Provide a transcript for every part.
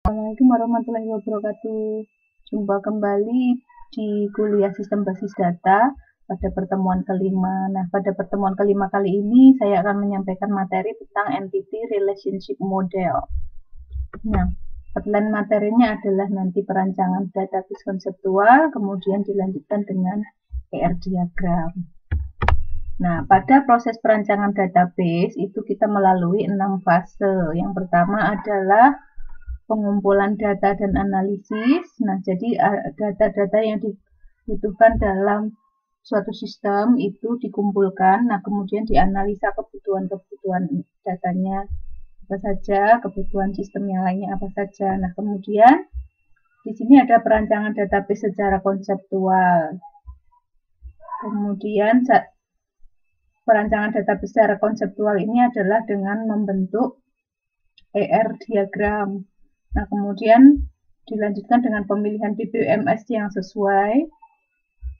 Assalamualaikum warahmatullahi wabarakatuh. Jumpa kembali di kuliah sistem basis data pada pertemuan kelima. Nah, pada pertemuan kelima kali ini saya akan menyampaikan materi tentang Entity Relationship Model. Nah, outline materinya adalah nanti perancangan database konseptual, kemudian dilanjutkan dengan ER diagram. Nah, pada proses perancangan database itu kita melalui 6 fase. Yang pertama adalah pengumpulan data dan analisis. Nah, jadi data-data yang dibutuhkan dalam suatu sistem itu dikumpulkan. Nah, kemudian dianalisa kebutuhan-kebutuhan datanya apa saja, kebutuhan sistem yang lainnya apa saja. Nah, kemudian di sini ada perancangan database secara konseptual. Kemudian perancangan database secara konseptual ini adalah dengan membentuk ER diagram. Nah, kemudian dilanjutkan dengan pemilihan DBMS yang sesuai.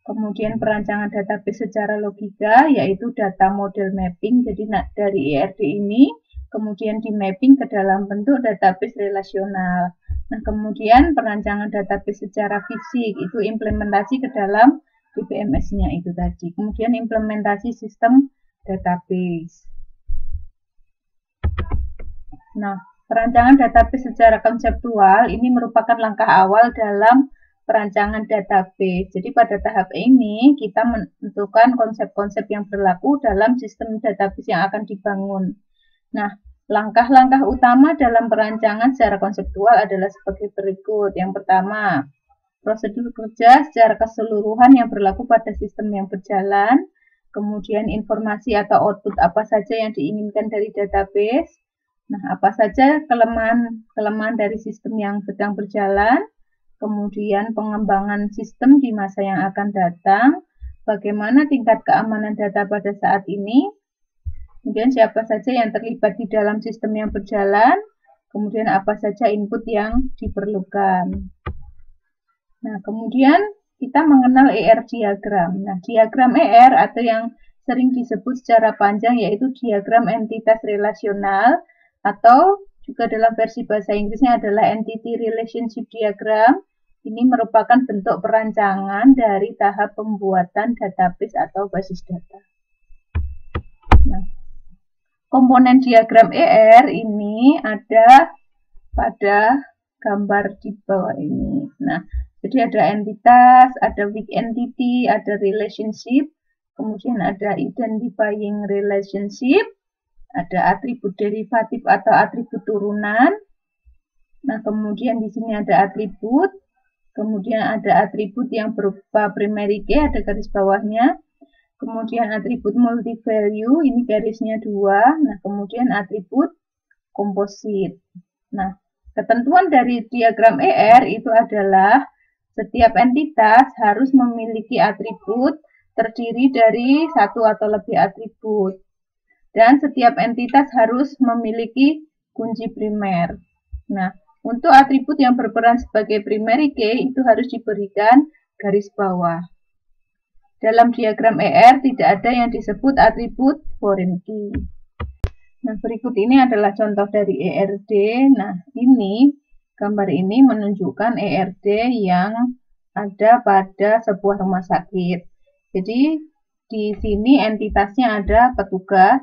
Kemudian perancangan database secara logika, yaitu data model mapping. Jadi dari ERD ini, kemudian di mapping ke dalam bentuk database relasional. Nah, kemudian perancangan database secara fisik, itu implementasi ke dalam DBMS-nya itu tadi. Kemudian implementasi sistem database. Nah, perancangan database secara konseptual ini merupakan langkah awal dalam perancangan database. Jadi pada tahap ini kita menentukan konsep-konsep yang berlaku dalam sistem database yang akan dibangun. Nah, langkah-langkah utama dalam perancangan secara konseptual adalah sebagai berikut. Yang pertama, prosedur kerja secara keseluruhan yang berlaku pada sistem yang berjalan. Kemudian informasi atau output apa saja yang diinginkan dari database. Nah, apa saja kelemahan dari sistem yang sedang berjalan, kemudian pengembangan sistem di masa yang akan datang, bagaimana tingkat keamanan data pada saat ini, kemudian siapa saja yang terlibat di dalam sistem yang berjalan, kemudian apa saja input yang diperlukan. Nah, kemudian kita mengenal ER diagram. Nah, diagram ER atau yang sering disebut secara panjang yaitu diagram entitas relasional, atau juga dalam versi bahasa Inggrisnya adalah Entity Relationship Diagram. Ini merupakan bentuk perancangan dari tahap pembuatan database atau basis data. Nah, komponen diagram ER ini ada pada gambar di bawah ini. Nah, jadi ada entitas, ada weak entity, ada relationship, kemudian ada identifying relationship, ada atribut derivatif atau atribut turunan. Nah, kemudian di sini ada atribut, kemudian ada atribut yang berupa primary key, ada garis bawahnya. Kemudian atribut multi-value, ini garisnya 2. Nah, kemudian atribut komposit. Nah, ketentuan dari diagram ER itu adalah setiap entitas harus memiliki atribut terdiri dari satu atau lebih atribut. Dan setiap entitas harus memiliki kunci primer. Nah, untuk atribut yang berperan sebagai primary key itu harus diberikan garis bawah. Dalam diagram ER tidak ada yang disebut atribut foreign key. Nah, berikut ini adalah contoh dari ERD. Nah, ini gambar ini menunjukkan ERD yang ada pada sebuah rumah sakit. Jadi, di sini entitasnya ada petugas,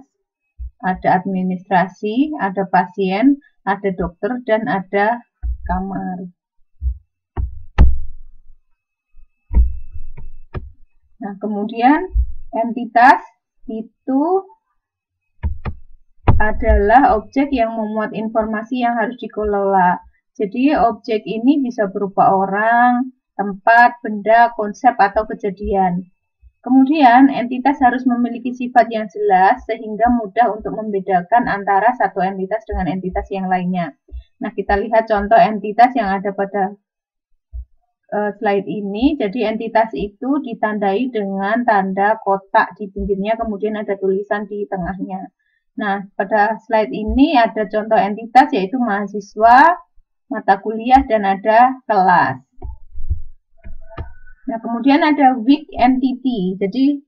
ada administrasi, ada pasien, ada dokter, dan ada kamar. Nah, kemudian entitas itu adalah objek yang memuat informasi yang harus dikelola. Jadi, objek ini bisa berupa orang, tempat, benda, konsep, atau kejadian. Kemudian, entitas harus memiliki sifat yang jelas sehingga mudah untuk membedakan antara satu entitas dengan entitas yang lainnya. Nah, kita lihat contoh entitas yang ada pada slide ini. Jadi, entitas itu ditandai dengan tanda kotak di pinggirnya, kemudian ada tulisan di tengahnya. Nah, pada slide ini ada contoh entitas yaitu mahasiswa, mata kuliah, dan ada kelas. Nah, kemudian ada weak entity. Jadi,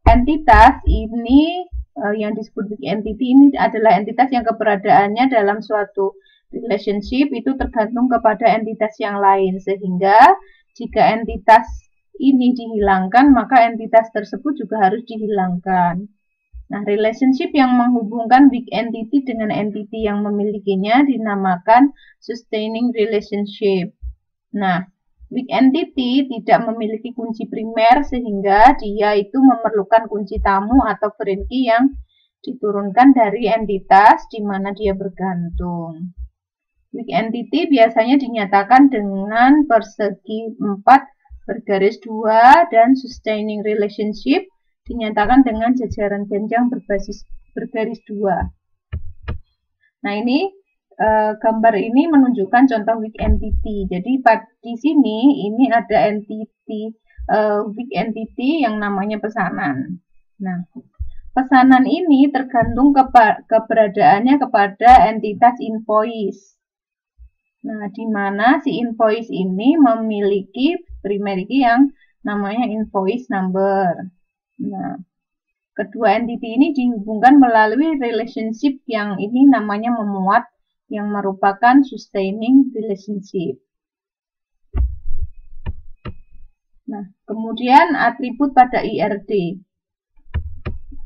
entitas ini yang disebut weak entity ini adalah entitas yang keberadaannya dalam suatu relationship itu tergantung kepada entitas yang lain, sehingga jika entitas ini dihilangkan, maka entitas tersebut juga harus dihilangkan. Nah, relationship yang menghubungkan weak entity dengan entity yang memilikinya dinamakan sustaining relationship. Nah, weak entity tidak memiliki kunci primer sehingga dia itu memerlukan kunci tamu atau foreign key yang diturunkan dari entitas di mana dia bergantung. Weak entity biasanya dinyatakan dengan persegi 4 bergaris 2 dan sustaining relationship dinyatakan dengan jajaran genjang bergaris 2. Nah, ini gambar ini menunjukkan contoh weak entity. Jadi di sini ini ada entity weak entity yang namanya pesanan. Nah, pesanan ini tergantung keberadaannya kepada entitas invoice. Nah, di mana si invoice ini memiliki primary key yang namanya invoice number. Nah, kedua entity ini dihubungkan melalui relationship yang ini namanya memuat, yang merupakan sustaining relationship. Nah, kemudian atribut pada IRD.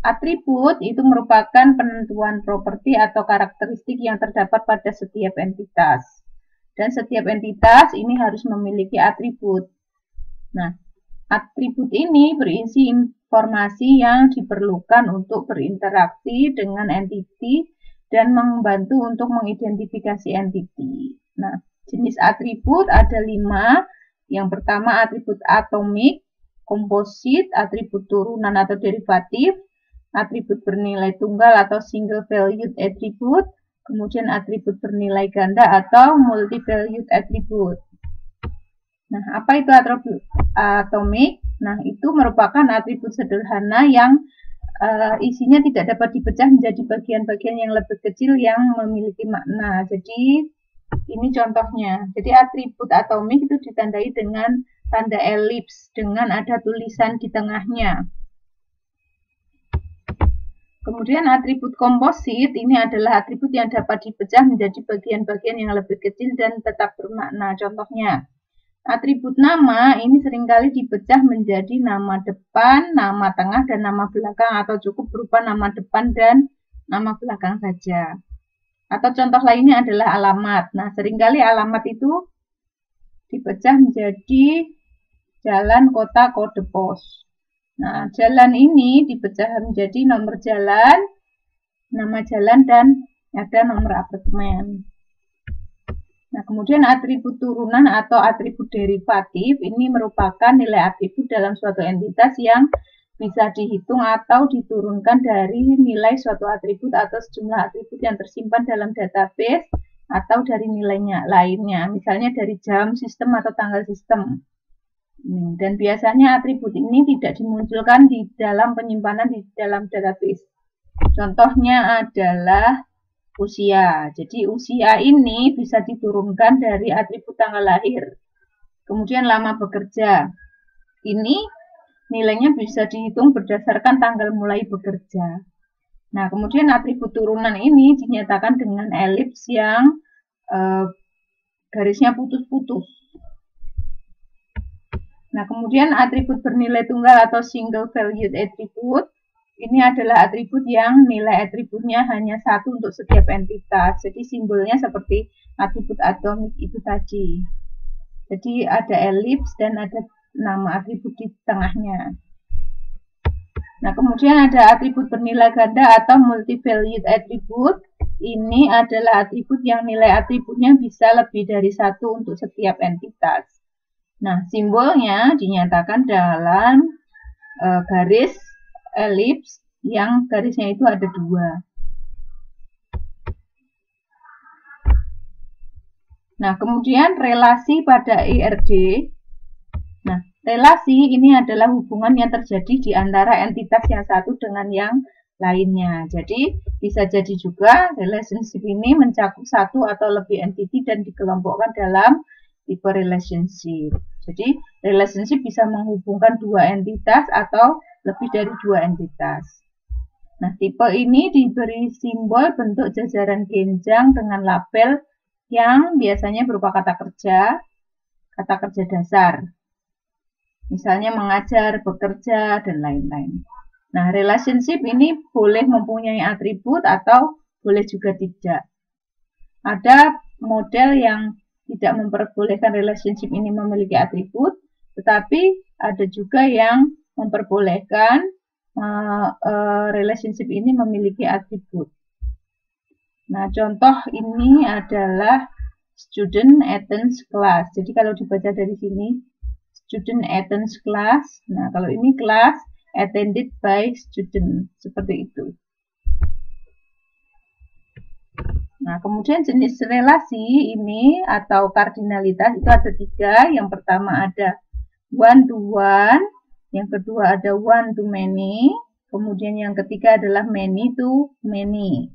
Atribut itu merupakan penentuan properti atau karakteristik yang terdapat pada setiap entitas. Dan setiap entitas ini harus memiliki atribut. Nah, atribut ini berisi informasi yang diperlukan untuk berinteraksi dengan entity dan membantu untuk mengidentifikasi entity. Nah, jenis atribut ada 5. Yang pertama atribut atomik, komposit, atribut turunan atau derivatif, atribut bernilai tunggal atau single valued attribute, kemudian atribut bernilai ganda atau multi-valued attribute. Nah, apa itu atribut atomik? Nah, itu merupakan atribut sederhana yang isinya tidak dapat dipecah menjadi bagian-bagian yang lebih kecil yang memiliki makna. Jadi, ini contohnya. Jadi, atribut atomik itu ditandai dengan tanda elips dengan ada tulisan di tengahnya. Kemudian atribut komposit ini adalah atribut yang dapat dipecah menjadi bagian-bagian yang lebih kecil dan tetap bermakna. Contohnya, atribut nama ini seringkali dipecah menjadi nama depan, nama tengah, dan nama belakang atau cukup berupa nama depan dan nama belakang saja. Atau contoh lainnya adalah alamat. Nah, seringkali alamat itu dipecah menjadi jalan, kota, kode pos. Nah, jalan ini dipecah menjadi nomor jalan, nama jalan, dan ada nomor apartemen. Nah, kemudian atribut turunan atau atribut derivatif ini merupakan nilai atribut dalam suatu entitas yang bisa dihitung atau diturunkan dari nilai suatu atribut atau sejumlah atribut yang tersimpan dalam database atau dari nilainya lainnya, misalnya dari jam, sistem, atau tanggal sistem. Dan biasanya atribut ini tidak dimunculkan di dalam penyimpanan di dalam database. Contohnya adalah usia. Jadi usia ini bisa diturunkan dari atribut tanggal lahir. Kemudian lama bekerja. Ini nilainya bisa dihitung berdasarkan tanggal mulai bekerja. Nah, kemudian atribut turunan ini dinyatakan dengan elips yang garisnya putus-putus. Nah, kemudian atribut bernilai tunggal atau single valued attribute, ini adalah atribut yang nilai atributnya hanya 1 untuk setiap entitas. Jadi simbolnya seperti atribut atomik itu tadi. Jadi ada elips dan ada nama atribut di tengahnya. Nah, kemudian ada atribut bernilai ganda atau multi-valued attribute. Ini adalah atribut yang nilai atributnya bisa lebih dari 1 untuk setiap entitas. Nah, simbolnya dinyatakan dalam garis elips yang garisnya itu ada 2. Nah, kemudian relasi pada IRD. Nah, relasi ini adalah hubungan yang terjadi di antara entitas yang satu dengan yang lainnya. Jadi, bisa jadi juga relationship ini mencakup 1 atau lebih entity dan dikelompokkan dalam tipe relationship. Jadi, relationship bisa menghubungkan 2 entitas atau lebih dari 2 entitas. Nah, tipe ini diberi simbol bentuk jajaran genjang dengan label yang biasanya berupa kata kerja dasar. Misalnya mengajar, bekerja, dan lain-lain. Nah, relationship ini boleh mempunyai atribut atau boleh juga tidak. Ada model yang tidak memperbolehkan relationship ini memiliki atribut, tetapi ada juga yang memperbolehkan relationship ini memiliki atribut. Nah, contoh ini adalah student attends class. Jadi kalau dibaca dari sini, student attends class. Nah, kalau ini class attended by student. Seperti itu. Nah, kemudian jenis relasi ini atau kardinalitas itu ada 3. Yang pertama ada one to one, yang kedua ada one to many, kemudian yang ketiga adalah many to many.